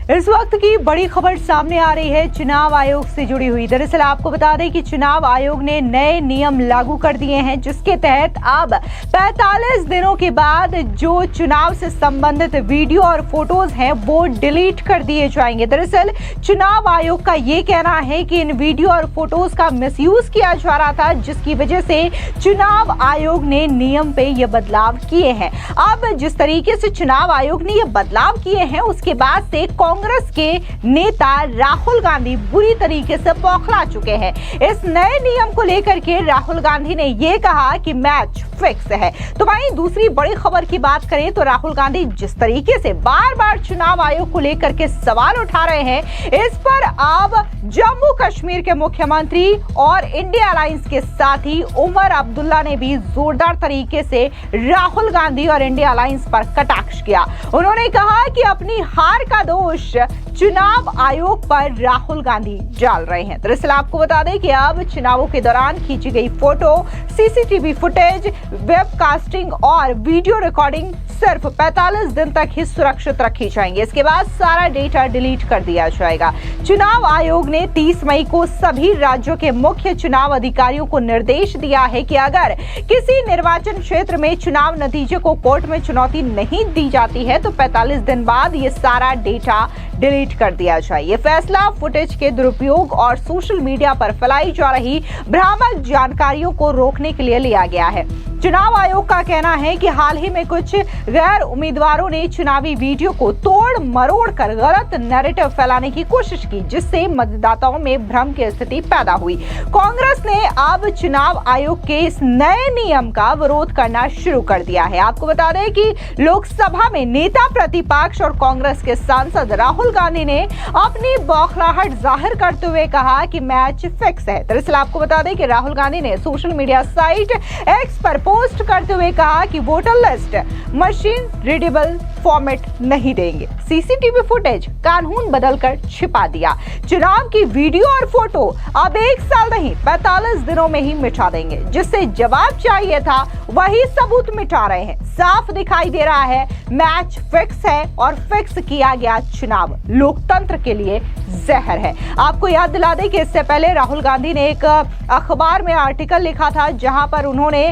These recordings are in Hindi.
इस वक्त की बड़ी खबर सामने आ रही है चुनाव आयोग से जुड़ी हुई। दरअसल आपको बता दें कि चुनाव आयोग ने नए नियम लागू कर दिए हैं, जिसके तहत अब 45 दिनों के बाद जो चुनाव से संबंधित वीडियो और फोटोज हैं वो डिलीट कर दिए जाएंगे। दरअसल चुनाव आयोग का ये कहना है कि इन वीडियो और फोटोज का मिसयूज किया जा रहा था, जिसकी वजह से चुनाव आयोग ने नियम पे ये बदलाव किए हैं। अब जिस तरीके से चुनाव आयोग ने ये बदलाव किए हैं, उसके बाद से कांग्रेस के नेता राहुल गांधी बुरी तरीके से बौखला चुके हैं। इस नए नियम को लेकर के राहुल गांधी ने यह कहा कि मैच फिक्स है। तो वहीं दूसरी बड़ी खबर की बात करें तो राहुल गांधी जिस तरीके से बार बार चुनाव आयोग को लेकर के सवाल उठा रहे हैं, इस पर अब जम्मू कश्मीर के मुख्यमंत्री और इंडिया अलायंस के साथी उमर अब्दुल्ला ने भी जोरदार तरीके से राहुल गांधी और इंडिया अलायंस पर कटाक्ष किया। उन्होंने कहा कि अपनी हार का दोष चुनाव आयोग पर राहुल गांधी डाल रहे हैं। दरअसल आपको बता दें कि अब चुनावों के दौरान खींची गई फोटो, सीसीटीवी फुटेज, वेबकास्टिंग और वीडियो रिकॉर्डिंग सिर्फ 45 दिन तक ही सुरक्षित रखी जाएंगी। इसके बाद सारा डेटा डिलीट कर दिया जाएगा। चुनाव आयोग ने 30 मई को सभी राज्यों के मुख्य चुनाव अधिकारियों को निर्देश दिया है कि अगर किसी निर्वाचन क्षेत्र में चुनाव नतीजे को कोर्ट में चुनौती नहीं दी जाती है तो 45 दिन बाद ये सारा डेटा डिलीट कर दिया जाए। ये फैसला फुटेज के दुरुपयोग और सोशल मीडिया पर फैलाई जा रही भ्रामक जानकारियों को रोकने के लिए लिया गया है। चुनाव आयोग का कहना है कि हाल ही में कुछ गैर उम्मीदवारों ने चुनावी वीडियो को तोड़ मरोड़ कर गलत नैरेटिव फैलाने की कोशिश की, जिससे मतदाताओं में भ्रम की स्थिति पैदा हुई। कांग्रेस ने अब चुनाव आयोग के इस नए नियम का विरोध करना शुरू कर दिया है। आपको बता दें कि लोकसभा में नेता प्रतिपक्ष और कांग्रेस के सांसद राहुल गांधी ने अपनी बौखलाहट जाहिर करते हुए कहा कि मैच फिक्स है। दरअसल आपको बता दें कि राहुल गांधी ने सोशल मीडिया साइट एक्स पर पोस्ट करते हुए कहा कि voter list machine readable format नहीं देंगे, सीसीटीवी फुटेज कानून बदलकर छिपा दिया, चुनाव की वीडियो और फोटो अब 1 साल नहीं 45 दिनों में ही मिटा देंगे, जिससे जवाब चाहिए था वही सबूत मिटा रहे हैं। साफ दिखाई दे रहा है मैच फिक्स है और फिक्स किया गया चुनाव लोकतंत्र के लिए जहर है। आपको याद दिला दें कि इससे पहले राहुल गांधी ने एक अखबार में आर्टिकल लिखा था, जहां पर उन्होंने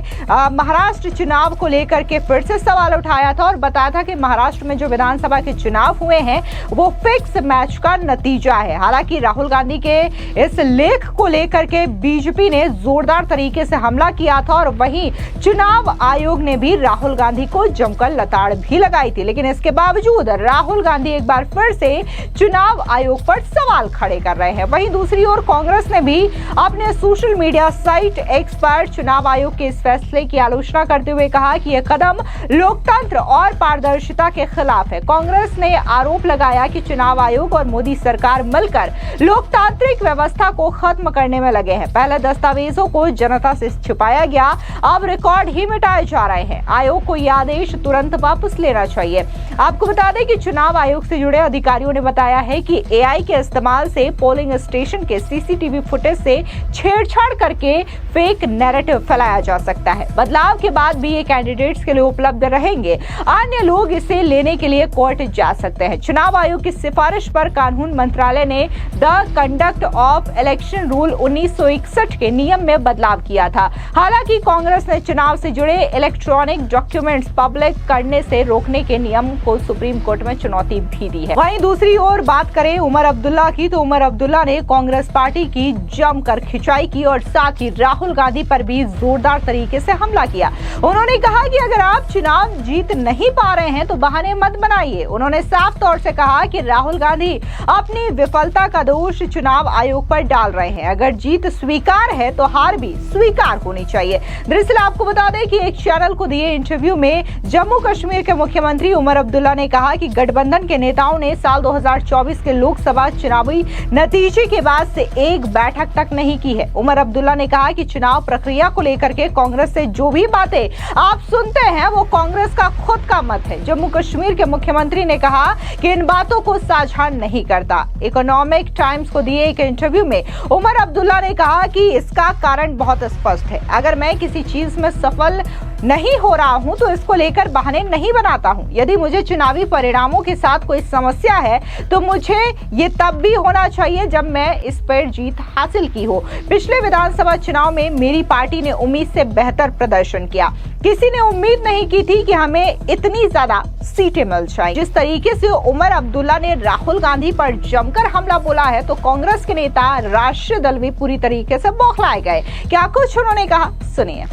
महाराष्ट्र चुनाव को लेकर के फिर से सवाल उठाया था और बताया था कि महाराष्ट्र में जो विधानसभा के चुनाव हुए हैं वो फिक्स मैच का नतीजा है। हालांकि राहुल गांधी के इस लेख को लेकर के बीजेपी ने जोरदार तरीके से हमला किया था और वहीं चुनाव आयोग ने भी राहुल गांधी को जमकर लताड़ भी लगाई थी, लेकिन इसके बावजूद राहुल गांधी एक बार फिर से चुनाव आयोग पर सवाल खड़े कर रहे हैं। वहीं दूसरी ओर कांग्रेस ने भी अपने सोशल मीडिया साइट एक्स पर चुनाव आयोग के इस फैसले की आलोचना करते हुए कहा कि यह कदम लोकतंत्र और पारदर्शिता के खिलाफ है। कांग्रेस ने आरोप लगाया कि चुनाव आयोग और मोदी सरकार मिलकर लोकतांत्रिक व्यवस्था को खत्म करने में लगे हैं। पहले दस्तावेजों को जनता से छिपाया गया, अब रिकॉर्ड ही मिटाए जा रहे हैं। आयोग को यह आदेश तुरंत वापस लेना चाहिए। आपको बता दें कि चुनाव आयोग से जुड़े अधिकारियों ने बताया है कि एआई के इस्तेमाल से पोलिंग स्टेशन के सीसीटीवी फुटेज से छेड़छाड़ करके फेक नैरेटिव फैलाया जा सकता है। बदलाव के बाद भी ये कैंडिडेट्स के लिए उपलब्ध रहेंगे, अन्य लोग इसे लेने के लिए कोर्ट जा सकते हैं। चुनाव आयोग की सिफारिश पर कानून मंत्रालय ने the conduct of election rule 1961 के नियम में बदलाव किया था। हालांकि कांग्रेस ने चुनाव से जुड़े इलेक्ट्रॉनिक डॉक्यूमेंट्स पब्लिक करने से रोकने के नियम को सुप्रीम कोर्ट में चुनौती भी दी है। वहीं दूसरी ओर बात करें उमर अब्दुल्ला की, तो उमर अब्दुल्ला ने कांग्रेस पार्टी की जमकर खिंचाई की और साथ ही राहुल गांधी पर भी जोरदार तरीके से हमला किया। उन्होंने कहा कि अगर आप चुनाव जीत नहीं पा रहे हैं तो बहाने मत बनाइए। उन्होंने साफ तौर से कहा कि राहुल गांधी अपनी विफलता का दोष चुनाव आयोग पर डाल रहे हैं। अगर जीत स्वीकार है तो हार भी स्वीकार होनी चाहिए। दरअसल आपको बता दें कि एक चैनल को दिए इंटरव्यू में जम्मू कश्मीर के मुख्यमंत्री उमर अब्दुल्ला ने कहा कि गठबंधन के नेताओं ने साल 2024 के लोकसभा चुनावी नतीजे के बाद से एक बैठक तक नहीं की है। उमर अब्दुल्ला ने कहा कि चुनाव प्रक्रिया को लेकर के कांग्रेस से जो भी बातें आप सुनते हैं वो कांग्रेस का खुद का मत है। जम्मू कश्मीर के मुख्यमंत्री ने कहा कि इन बातों को साझा नहीं करता। इकोनॉमिक टाइम्स को दिए एक इंटरव्यू में उमर अब्दुल्ला ने कहा कि इसका कारण बहुत स्पष्ट है। अगर मैं किसी चीज में सफल नहीं हो रहा हूं तो इसको लेकर बहाने नहीं बनाता हूं। यदि मुझे चुनावी परिणामों के साथ कोई समस्या है तो मुझे ये तब भी होना चाहिए जब मैं इस पर जीत हासिल की हो। पिछले विधानसभा चुनाव में मेरी पार्टी ने उम्मीद से बेहतर प्रदर्शन किया। किसी ने उम्मीद नहीं की थी कि हमें इतनी ज्यादा सीटें मिल जाएं। जिस तरीके से उमर अब्दुल्ला ने राहुल गांधी पर जमकर हमला बोला है तो कांग्रेस के नेता राष्ट्रीय दल भी पूरी तरीके से बौखलाए गए। क्या कुछ उन्होंने कहा, सुनिए।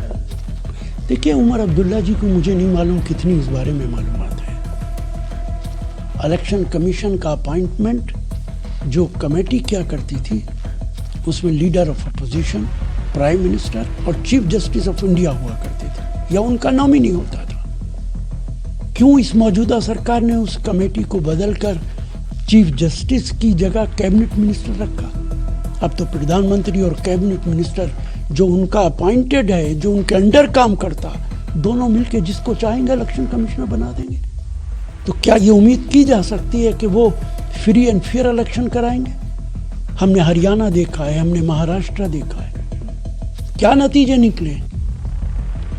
देखिए, उमर अब्दुल्ला जी को मुझे नहीं मालूम कितनी इस बारे में मालूमात है। इलेक्शन कमीशन का अपॉइंटमेंट जो कमेटी क्या करती थी उसमें leader of opposition, prime minister और चीफ जस्टिस ऑफ इंडिया हुआ करते थे या उनका नॉमिनी होता था। क्यों इस मौजूदा सरकार ने उस कमेटी को बदलकर चीफ जस्टिस की जगह कैबिनेट मिनिस्टर रखा? अब तो प्रधानमंत्री और कैबिनेट मिनिस्टर जो उनका अपॉइंटेड है, जो उनके अंडर काम करता, दोनों मिलकर जिसको चाहेंगे इलेक्शन कमिश्नर बना देंगे। तो क्या ये उम्मीद की जा सकती है कि वो फ्री एंड फेयर इलेक्शन कराएंगे? हमने हरियाणा देखा है, हमने महाराष्ट्र देखा है, क्या नतीजे निकले?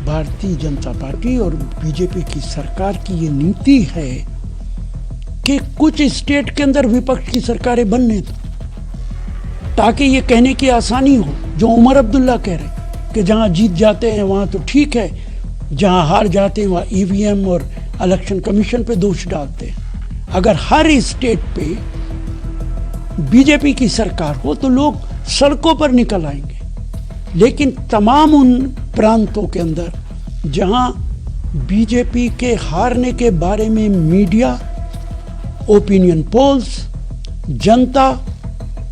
भारतीय जनता पार्टी और बीजेपी की सरकार की ये नीति है कि कुछ स्टेट के अंदर विपक्ष की सरकारें बनने दो ताकि ये कहने की आसानी हो जो उमर अब्दुल्ला कह रहे कि जहां जीत जाते हैं वहां तो ठीक है, जहां हार जाते हैं वहां ईवीएम और इलेक्शन कमीशन पे दोष डालते हैं। अगर हर स्टेट पे बीजेपी की सरकार हो तो लोग सड़कों पर निकल आएंगे, लेकिन तमाम उन प्रांतों के अंदर जहां बीजेपी के हारने के बारे में मीडिया, ओपिनियन पोल्स, जनता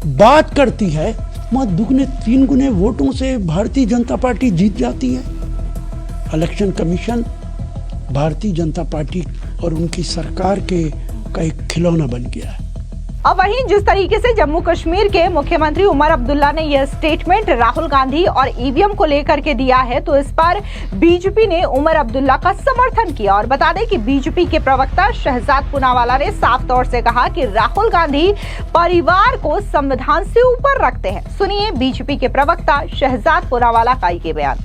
बात करती है, वहां दुगने तीन गुने वोटों से भारतीय जनता पार्टी जीत जाती है। Election commission Bharatiya Janata party और उनकी सरकार का एक खिलौना बन गया है। अब वहीं जिस तरीके से जम्मू कश्मीर के मुख्यमंत्री उमर अब्दुल्ला ने यह स्टेटमेंट राहुल गांधी और ईवीएम को लेकर के दिया है तो इस पर बीजेपी ने उमर अब्दुल्ला का समर्थन किया। और बता दें कि बीजेपी के प्रवक्ता शहजाद पूनावाला ने साफ तौर से कहा कि राहुल गांधी परिवार को संविधान से ऊपर रखते हैं। सुनिए बीजेपी के प्रवक्ता शहजाद पूनावाला का ये बयान।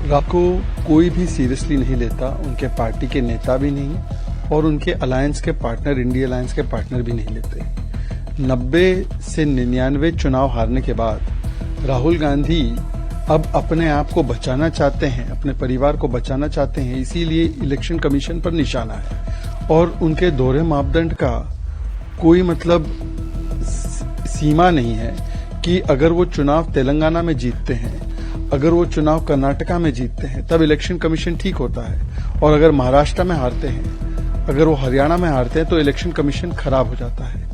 को कोई भी सीरियसली नहीं लेता, उनके पार्टी के नेता भी नहीं और उनके अलायंस के पार्टनर, इंडिया अलायंस के पार्टनर भी नहीं लेते। 90 से 99 चुनाव हारने के बाद राहुल गांधी अब अपने आप को बचाना चाहते हैं, अपने परिवार को बचाना चाहते हैं, इसीलिए इलेक्शन कमीशन पर निशाना है और उनके दोहरे मापदंड का कोई मतलब सीमा नहीं है कि अगर वो चुनाव तेलंगाना में जीतते हैं, अगर वो चुनाव कर्नाटका में जीतते हैं तब इलेक्शन कमीशन ठीक होता है और अगर महाराष्ट्र में हारते हैं, अगर वो हरियाणा में हारते हैं तो इलेक्शन कमीशन खराब हो जाता है।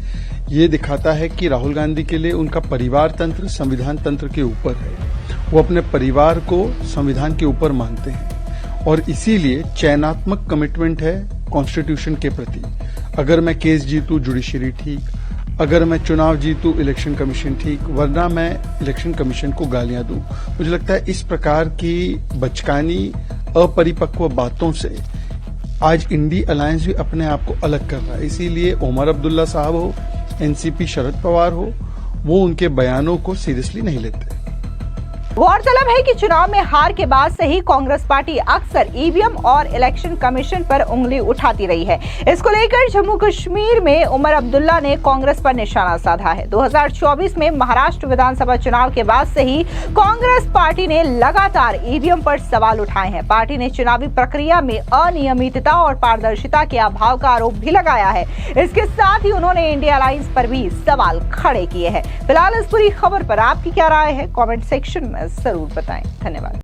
ये दिखाता है कि राहुल गांधी के लिए उनका परिवार तंत्र संविधान तंत्र के ऊपर है। वो अपने परिवार को संविधान के ऊपर मानते हैं और इसीलिए चयनात्मक कमिटमेंट है कॉन्स्टिट्यूशन के प्रति। अगर मैं केस जीतूं जुडिशरी ठीक, अगर मैं चुनाव जीतूं इलेक्शन कमीशन ठीक, वरना मैं इलेक्शन कमीशन को गालियां दूं। मुझे लगता है इस प्रकार की बचकानी अपरिपक्व बातों से आज इंडी अलायंस भी अपने आप को अलग कर रहा है। इसीलिए उमर अब्दुल्ला साहब हो, एनसीपी शरद पवार हो, वो उनके बयानों को सीरियसली नहीं लेते। गौरतलब है कि चुनाव में हार के बाद से ही कांग्रेस पार्टी अक्सर ईवीएम और इलेक्शन कमीशन पर उंगली उठाती रही है। इसको लेकर जम्मू कश्मीर में उमर अब्दुल्ला ने कांग्रेस पर निशाना साधा है। 2024 में महाराष्ट्र विधानसभा चुनाव के बाद से ही कांग्रेस पार्टी ने लगातार ईवीएम पर सवाल उठाए हैं। पार्टी ने चुनावी प्रक्रिया में अनियमितता और पारदर्शिता के अभाव का आरोप भी लगाया है। इसके साथ ही उन्होंने इंडिया अलायंस पर भी सवाल खड़े किए हैं। फिलहाल इस पूरी खबर पर आपकी क्या राय है, कॉमेंट सेक्शन में जरूर बताएं। धन्यवाद।